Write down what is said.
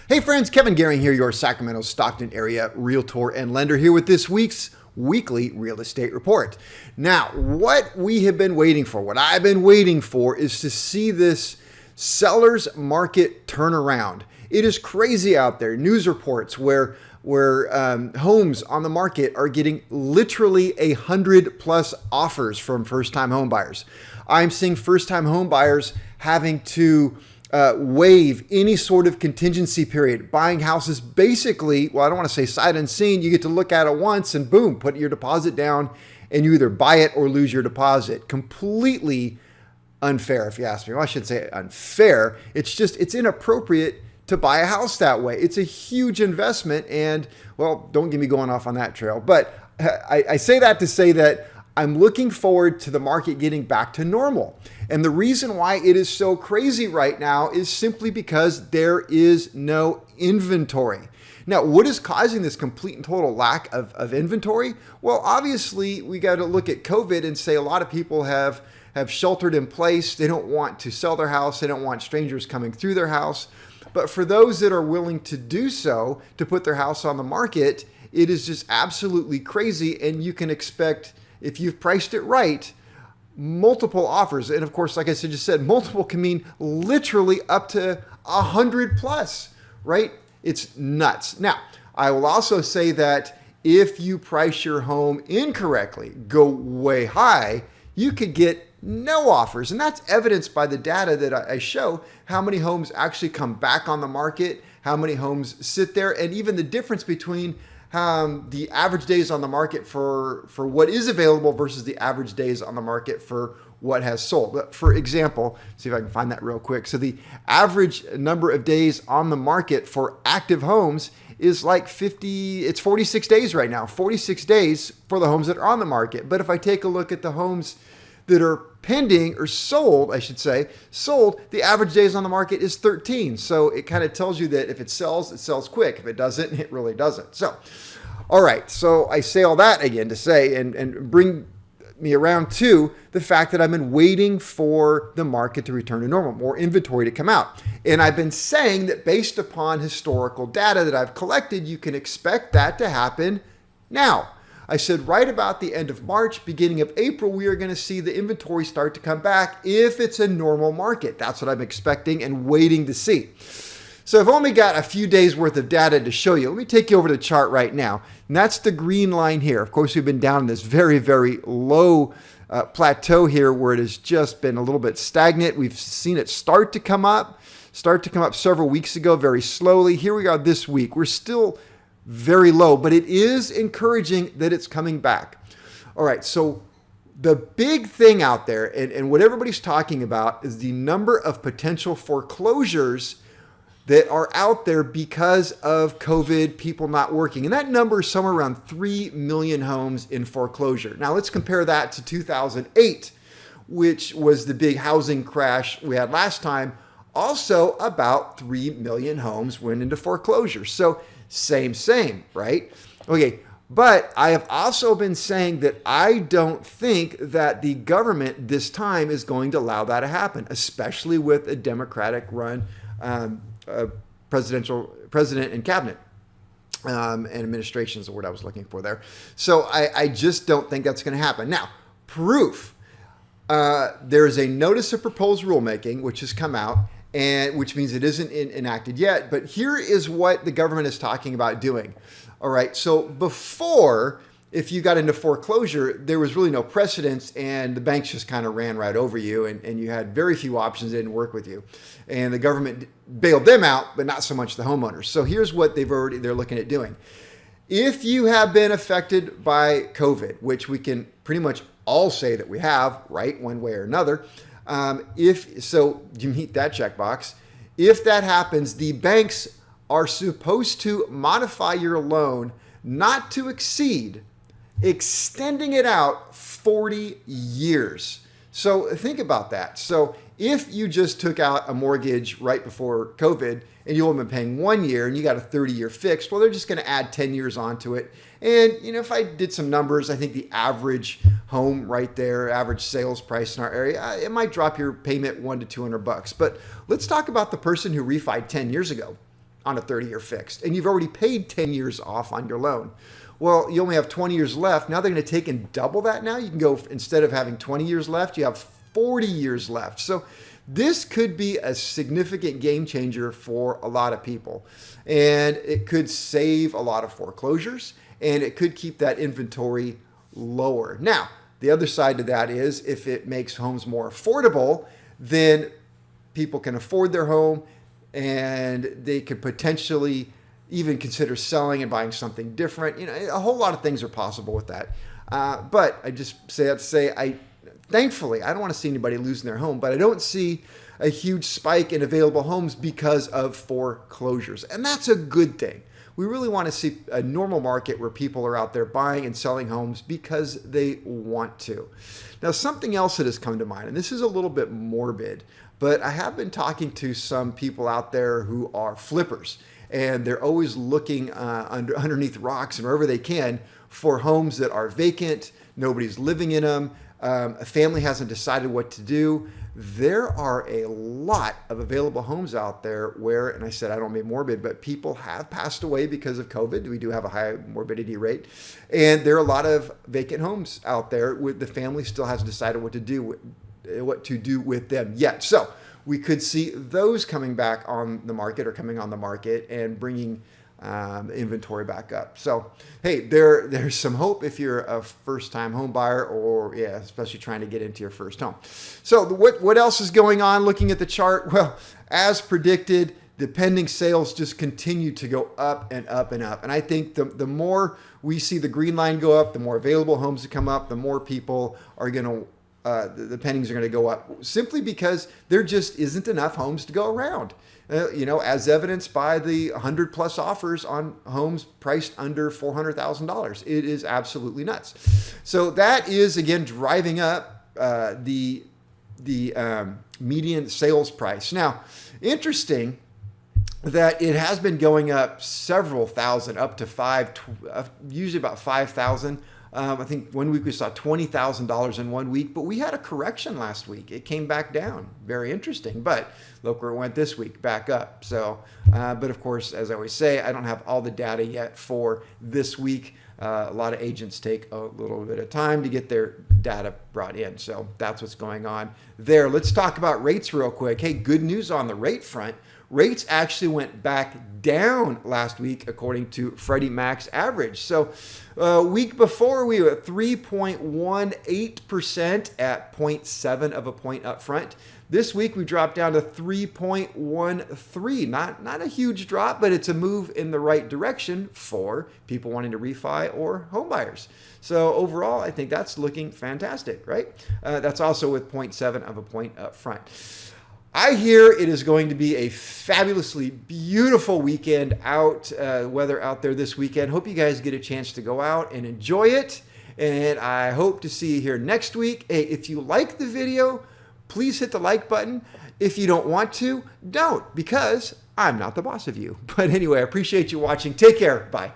Hey friends, Kevin Gehring here, your Sacramento, Stockton area realtor and lender here with this week's weekly real estate report. Now, what we have been waiting for, what I've been waiting for is to see this seller's market turn around. It is crazy out there. News reports where homes on the market are getting literally 100+ offers from first-time home buyers. I'm seeing first-time home buyers having to waive any sort of contingency period, buying houses basically, well, I don't want to say sight unseen. You get to look at it once and boom, put your deposit down and you either buy it or lose your deposit. Completely unfair, if you ask me. Well, I should say unfair. It's inappropriate to buy a house that way. It's a huge investment and, well, don't get me going off on that trail. But I say that to say that I'm looking forward to the market getting back to normal. And the reason why it is so crazy right now is simply because there is no inventory. Now, what is causing this complete and total lack of inventory? Well, obviously, we got to look at COVID and say a lot of people have sheltered in place. They don't want to sell their house. They don't want strangers coming through their house. But for those that are willing to do so, to put their house on the market, it is just absolutely crazy. And you can expect, if you've priced it right, multiple offers. And of course, like I just said, multiple can mean literally up to 100+, right? It's nuts. Now, I will also say that if you price your home incorrectly, go way high, you could get no offers. And that's evidenced by the data that I show, how many homes actually come back on the market, how many homes sit there, and even the difference between the average days on the market for what is available versus the average days on the market for what has sold. But for example, see if I can find that real quick. So the average number of days on the market for active homes is like 46 days right now, 46 days for the homes that are on the market. But if I take a look at the homes that are pending or sold, I should say, the average days on the market is 13. So it kind of tells you that if it sells quick. If it doesn't, it really doesn't. So, all right. So I say all that again to say and bring me around to the fact that I've been waiting for the market to return to normal, more inventory to come out. And I've been saying that based upon historical data that I've collected, you can expect that to happen now. I said right about the end of March, beginning of April, we are going to see the inventory start to come back if it's a normal market. That's what I'm expecting and waiting to see. So I've only got a few days worth of data to show you. Let me take you over to the chart right now. And that's the green line here. Of course, we've been down in this very, very low plateau here where it has just been a little bit stagnant. We've seen it start to come up several weeks ago, very slowly. Here we are this week. We're still very low, but it is encouraging that it's coming back. All right, so the big thing out there and what everybody's talking about is the number of potential foreclosures that are out there because of COVID, people not working. And that number is somewhere around 3 million homes in foreclosure. Now let's compare that to 2008, which was the big housing crash we had last time. Also about 3 million homes went into foreclosure. So same, right? Okay, but I have also been saying that I don't think that the government this time is going to allow that to happen, especially with a Democratic-run president and cabinet. And administration is the word I was looking for there. So I just don't think that's going to happen. Now, proof. There is a notice of proposed rulemaking, which has come out, and which means it isn't enacted yet. But here is what the government is talking about doing. All right. So before, if you got into foreclosure, there was really no precedence and the banks just kind of ran right over you and you had very few options that didn't work with you. And the government bailed them out, but not so much the homeowners. So here's what they're looking at doing. If you have been affected by COVID, which we can pretty much all say that we have, right, one way or another, if so, you meet that checkbox. If that happens, the banks are supposed to modify your loan not to exceed, extending it out 40 years. So think about that. So if you just took out a mortgage right before COVID and you've only been paying 1 year and you got a 30-year fixed, well, they're just going to add 10 years onto it. And, if I did some numbers, I think the average home right there, average sales price in our area, it might drop your payment $100 to $200. But let's talk about the person who refied 10 years ago. on a 30-year fixed, and you've already paid 10 years off on your loan. Well, you only have 20 years left. Now they're going to take and double that now. You can go, instead of having 20 years left, you have 40 years left. So this could be a significant game changer for a lot of people. And it could save a lot of foreclosures, and it could keep that inventory lower. Now, the other side to that is if it makes homes more affordable, then people can afford their home and they could potentially even consider selling and buying something different. A whole lot of things are possible with that. But I just say that to say, thankfully, I don't want to see anybody losing their home, but I don't see a huge spike in available homes because of foreclosures. And that's a good thing. We really want to see a normal market where people are out there buying and selling homes because they want to. Now, something else that has come to mind, and this is a little bit morbid, but I have been talking to some people out there who are flippers, and they're always looking underneath rocks and wherever they can for homes that are vacant, nobody's living in them, a family hasn't decided what to do. There are a lot of available homes out there where, and I said I don't mean morbid, but people have passed away because of COVID. We do have a high morbidity rate. And there are a lot of vacant homes out there where the family still hasn't decided what to do with them yet. So we could see those coming back on the market or coming on the market and bringing inventory back up. So, hey, there's some hope if you're a first-time home buyer or, especially trying to get into your first home. So what else is going on looking at the chart? Well, as predicted, the pending sales just continue to go up and up and up. And I think the more we see the green line go up, the more available homes that come up, the more people are going to the pendings are going to go up, simply because there just isn't enough homes to go around. As evidenced by the 100 plus offers on homes priced under $400,000. It is absolutely nuts. So that is, again, driving up the median sales price. Now, interesting that it has been going up several thousand, up to usually about 5,000. I think one week we saw $20,000 in 1 week, but we had a correction last week. It came back down. Very interesting. But look where it went this week, back up. So, but of course, as I always say, I don't have all the data yet for this week. A lot of agents take a little bit of time to get their data brought in. So that's what's going on there. Let's talk about rates real quick. Hey, good news on the rate front. Rates actually went back down last week, according to Freddie Mac's average. So week before, we were at 3.18% at 0.7 of a point up front. This week, we dropped down to 3.13. Not a huge drop, but it's a move in the right direction for people wanting to refi or home buyers. So overall, I think that's looking fantastic, right? That's also with 0.7 of a point up front. I hear it is going to be a fabulously beautiful weekend weather out there this weekend. Hope you guys get a chance to go out and enjoy it. And I hope to see you here next week. Hey, if you like the video, please hit the like button. If you don't want to, don't, because I'm not the boss of you. But anyway, I appreciate you watching. Take care. Bye.